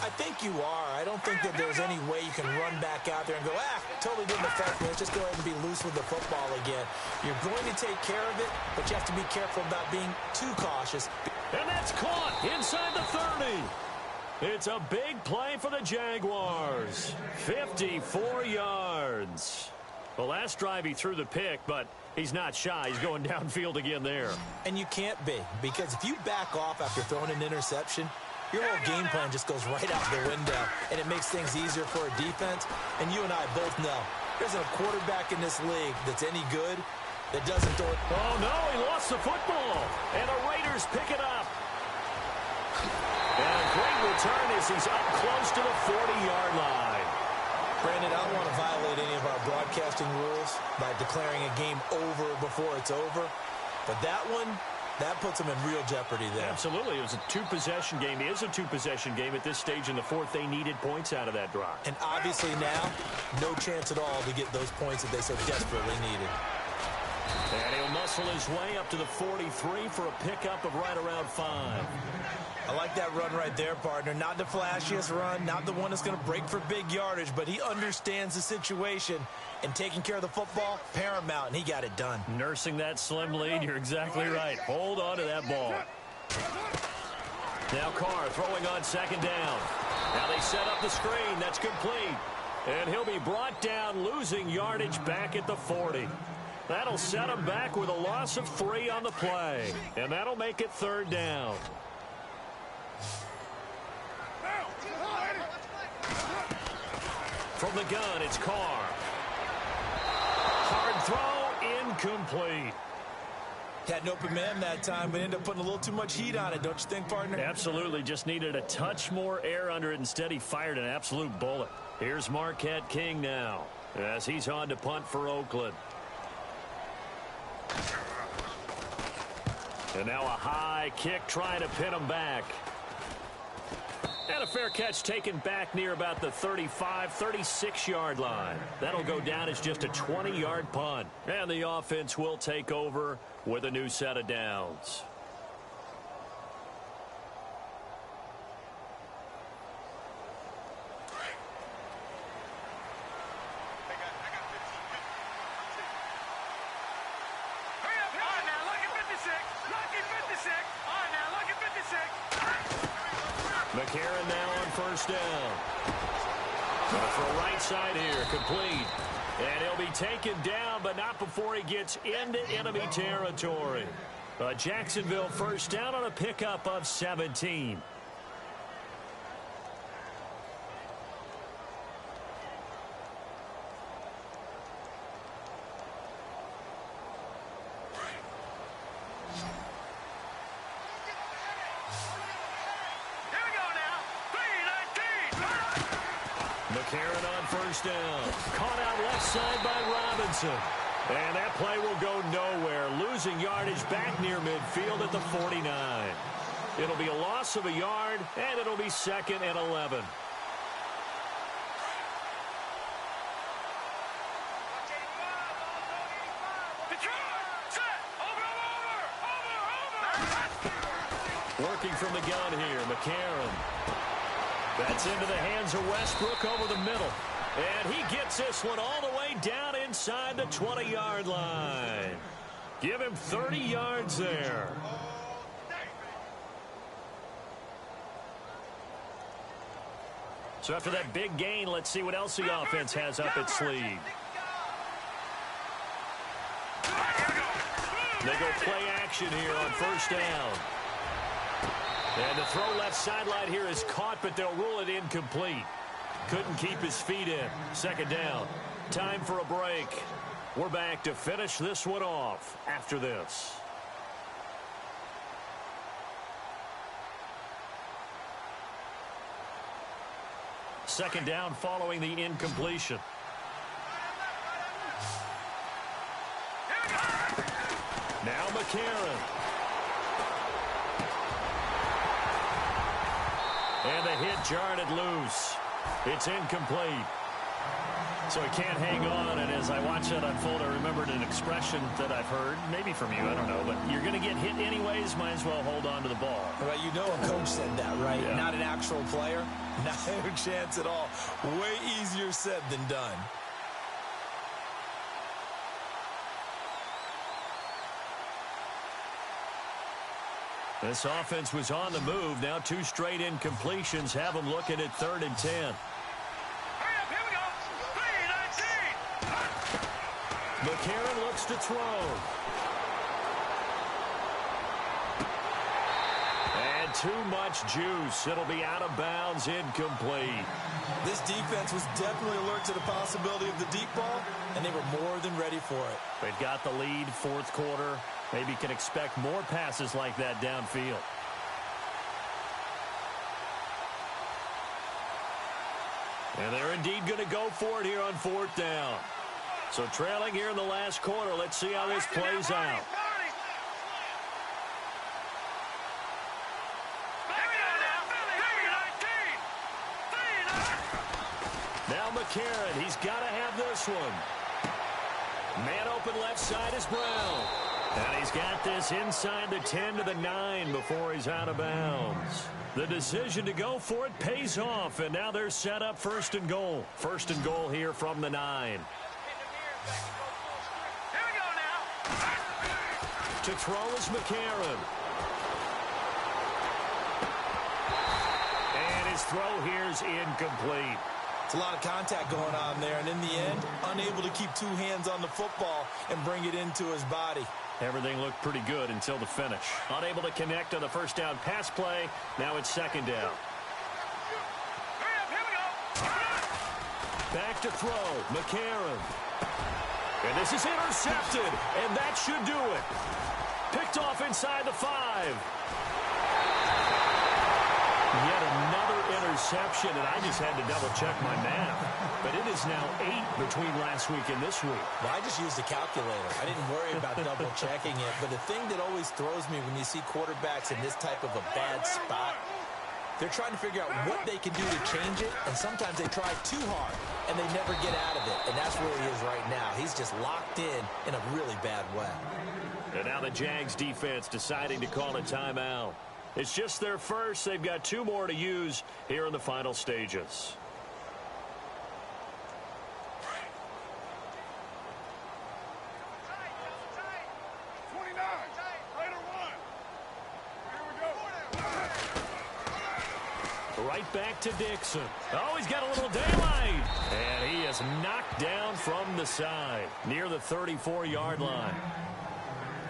I think you are. I don't think that there's any way you can run back out there and go, totally didn't affect me. Let's just go ahead and be loose with the football again. You're going to take care of it, but you have to be careful about being too cautious. And that's caught inside the 30. It's a big play for the Jaguars. 54 yards. The last drive he threw the pick, but he's not shy. He's going downfield again there. And you can't be, because if you back off after throwing an interception, your whole game plan just goes right out the window, and it makes things easier for a defense. And you and I both know there isn't a quarterback in this league that's any good that doesn't throw it. Oh, no, he lost the football. And the Raiders pick it up. And a great return as he's up close to the 40-yard line. Brandon, I don't want to violate any of our broadcasting rules by declaring a game over before it's over. But that one, that puts them in real jeopardy there. Absolutely. It was a two-possession game. It is a two-possession game at this stage in the fourth. They needed points out of that drop. And obviously now, no chance at all to get those points that they so desperately needed. And he'll muscle his way up to the 43 for a pickup of right around 5. I like that run right there, partner. Not the flashiest run, not the one that's going to break for big yardage, but he understands the situation, and taking care of the football, paramount, and he got it done. Nursing that slim lead, you're exactly right. Hold on to that ball. Now Carr throwing on second down. Now they set up the screen. That's complete. And he'll be brought down, losing yardage back at the 40. That'll set him back with a loss of 3 on the play. And that'll make it third down. From the gun, it's Carr. Hard throw, incomplete. Had an open man that time, but ended up putting a little too much heat on it, don't you think, partner? Absolutely, just needed a touch more air under it. Instead, he fired an absolute bullet. Here's Marquette King now, as he's on to punt for Oakland. And now a high kick trying to pin him back. And a fair catch taken back near about the 35, 36-yard line. That'll go down as just a 20-yard punt. And the offense will take over with a new set of downs. McCarron now on first down. Gonna throw right side here, complete. And he'll be taken down, but not before he gets into enemy territory. Jacksonville first down on a pickup of 17. McCarron on first down. Caught out left side by Robinson. And that play will go nowhere. Losing yardage back near midfield at the 49. It'll be a loss of a yard, and it'll be second and 11. Working from the gun here, McCarron. That's into the hands of Westbrook over the middle. And he gets this one all the way down inside the 20-yard line. Give him 30 yards there. So after that big gain, let's see what else the offense has up its sleeve. They go play action here on first down. And the throw left sideline here is caught, but they'll rule it incomplete. Couldn't keep his feet in. Second down. Time for a break. We're back to finish this one off after this. Second down following the incompletion. Now McCarron. And the hit jarred it loose. It's incomplete. So he can't hang on, and as I watch that unfold, I remembered an expression that I've heard, maybe from you, I don't know, but you're going to get hit anyways, might as well hold on to the ball. Right, you know a coach said that, right? Yeah. Not an actual player. Not a chance at all. Way easier said than done. This offense was on the move. Now 2 straight incompletions have them looking at 3rd and 10. Hurry up, here we go. 3-19. McCarron looks to throw. And too much juice. It'll be out of bounds, incomplete. This defense was definitely alert to the possibility of the deep ball, and they were more than ready for it. They've got the lead, 4th quarter. Maybe can expect more passes like that downfield. And they're indeed going to go for it here on 4th down. So trailing here in the last quarter. Let's see how this plays out. Now McCarron, he's got to have this one. Man open left side is Brown. And he's got this inside the 10 to the 9 before he's out of bounds. The decision to go for it pays off, and now they're set up 1st and goal. 1st and goal here from the 9. Here we go now. To throw is McCarron. And his throw here's incomplete. It's a lot of contact going on there, and in the end, unable to keep 2 hands on the football and bring it into his body. Everything looked pretty good until the finish. Unable to connect on the 1st down pass play. Now it's 2nd down. Hurry up, here we go. Back to throw, McCarron. And this is intercepted, and that should do it. Picked off inside the 5. Yet another interception, and I just had to double-check my math. But it is now 8 between last week and this week. Well, I just used a calculator. I didn't worry about double-checking it. But the thing that always throws me when you see quarterbacks in this type of a bad spot, they're trying to figure out what they can do to change it, and sometimes they try too hard, and they never get out of it. And that's where he is right now. He's just locked in a really bad way. And now the Jags defense deciding to call a timeout. It's just their first. They've got 2 more to use here in the final stages. Right back to Dixon. Oh, he's got a little daylight. And he is knocked down from the side near the 34-yard line.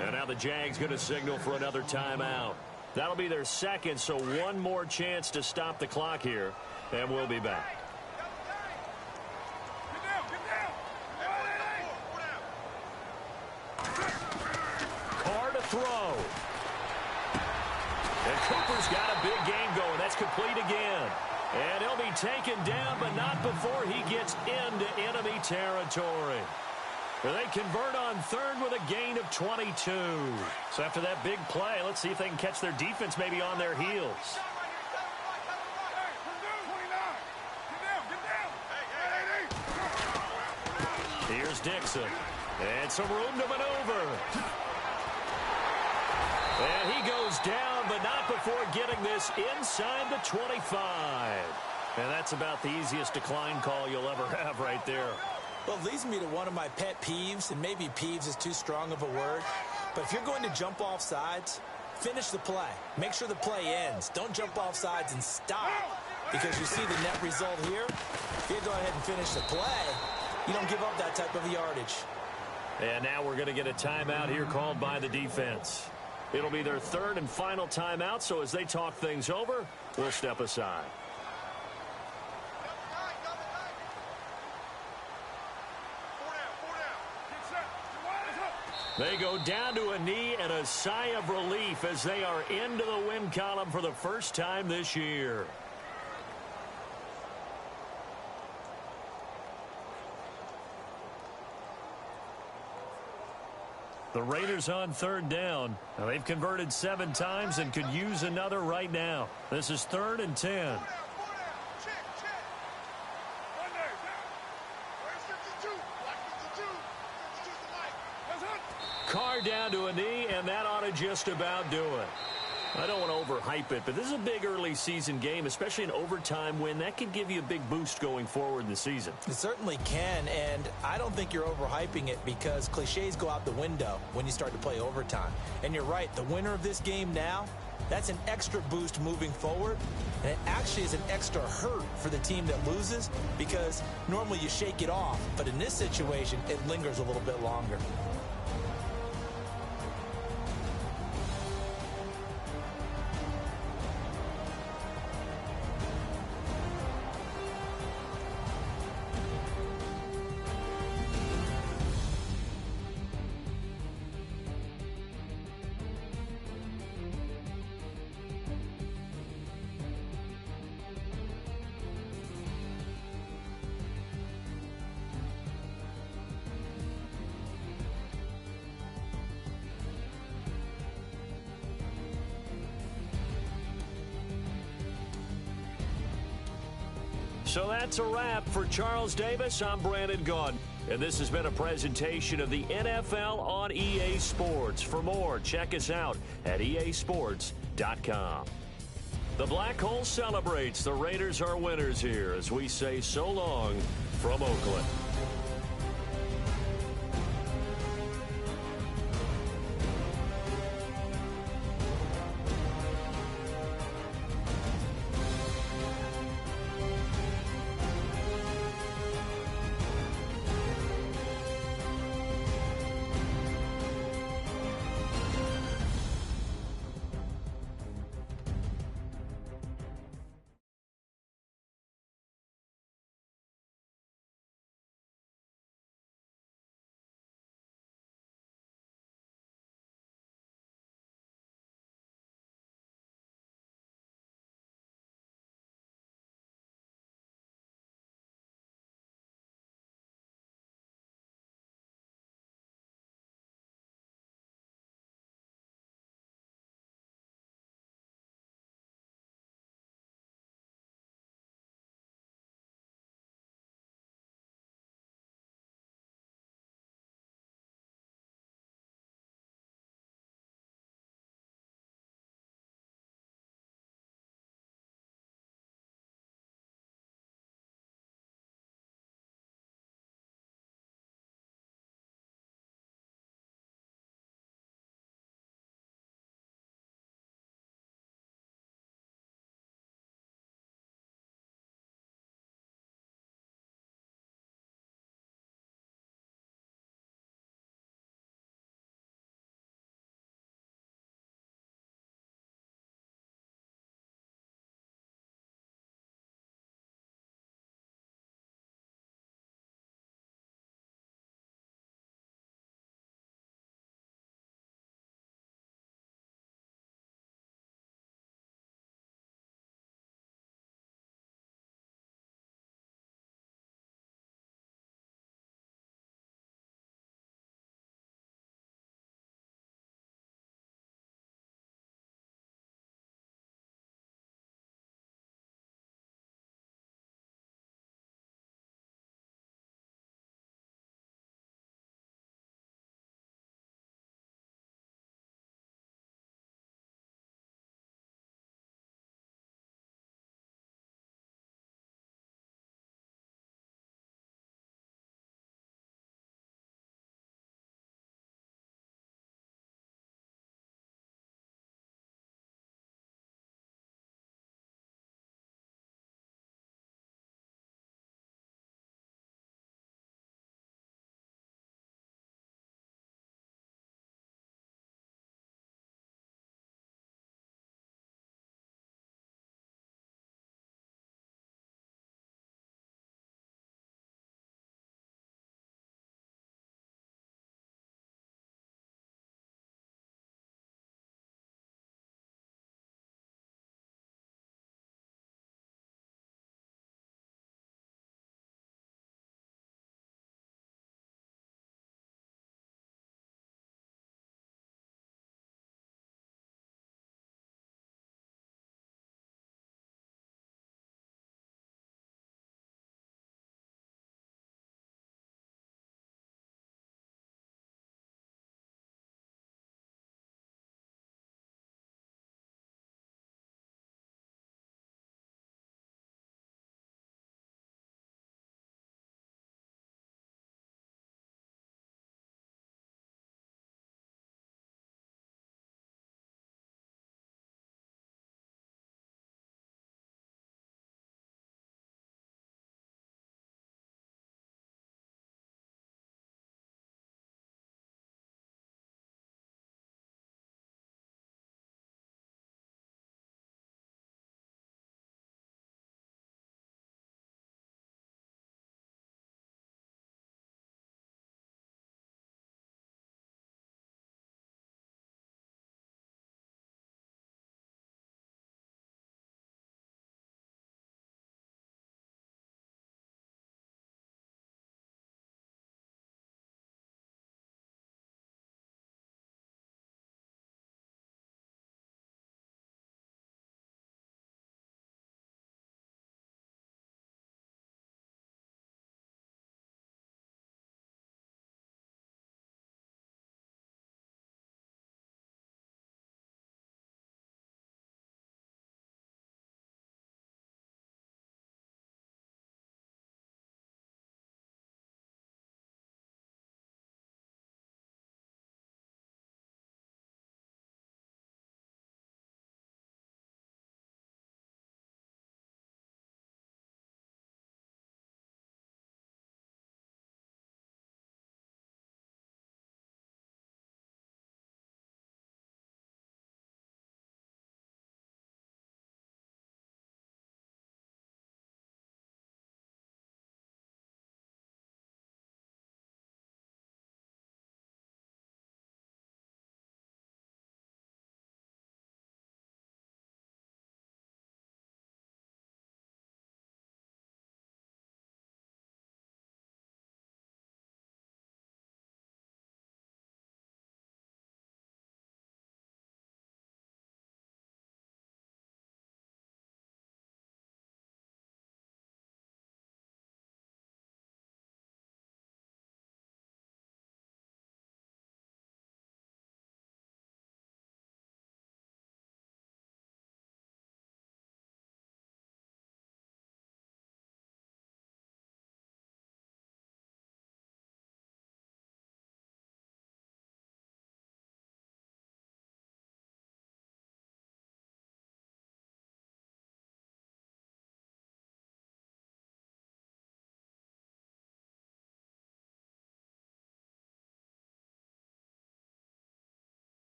And now the Jags going to signal for another timeout. That'll be their 2nd, so 1 more chance to stop the clock here, and we'll be back. Carr to throw. And Cooper's got a big game going. That's complete again. And he'll be taken down, but not before he gets into enemy territory. They convert on 3rd with a gain of 22. So after that big play, let's see if they can catch their defense maybe on their heels. Here's Dixon. And some room to maneuver. And he goes down, but not before getting this inside the 25. And that's about the easiest decline call you'll ever have right there. Well, it leads me to one of my pet peeves, and maybe peeves is too strong of a word. But if you're going to jump off sides, finish the play. Make sure the play ends. Don't jump off sides and stop. Because you see the net result here. If you go ahead and finish the play, you don't give up that type of yardage. And now we're going to get a timeout here called by the defense. It'll be their 3rd and final timeout, so as they talk things over, we'll step aside. They go down to a knee and a sigh of relief as they are into the win column for the first time this year. The Raiders on third down. Now, they've converted 7 times and could use another right now. This is 3rd and 10. Carr down to a knee, and that ought to just about do it. I don't want to overhype it, but this is a big early season game, especially an overtime win. That could give you a big boost going forward in the season. It certainly can, and I don't think you're overhyping it because cliches go out the window when you start to play overtime. And you're right, the winner of this game now, that's an extra boost moving forward, and it actually is an extra hurt for the team that loses because normally you shake it off, but in this situation, it lingers a little bit longer. So that's a wrap for Charles Davis. I'm Brandon Gaudin, and this has been a presentation of the NFL on EA Sports. For more, check us out at easports.com. The Black Hole celebrates. The Raiders are winners here as we say so long from Oakland.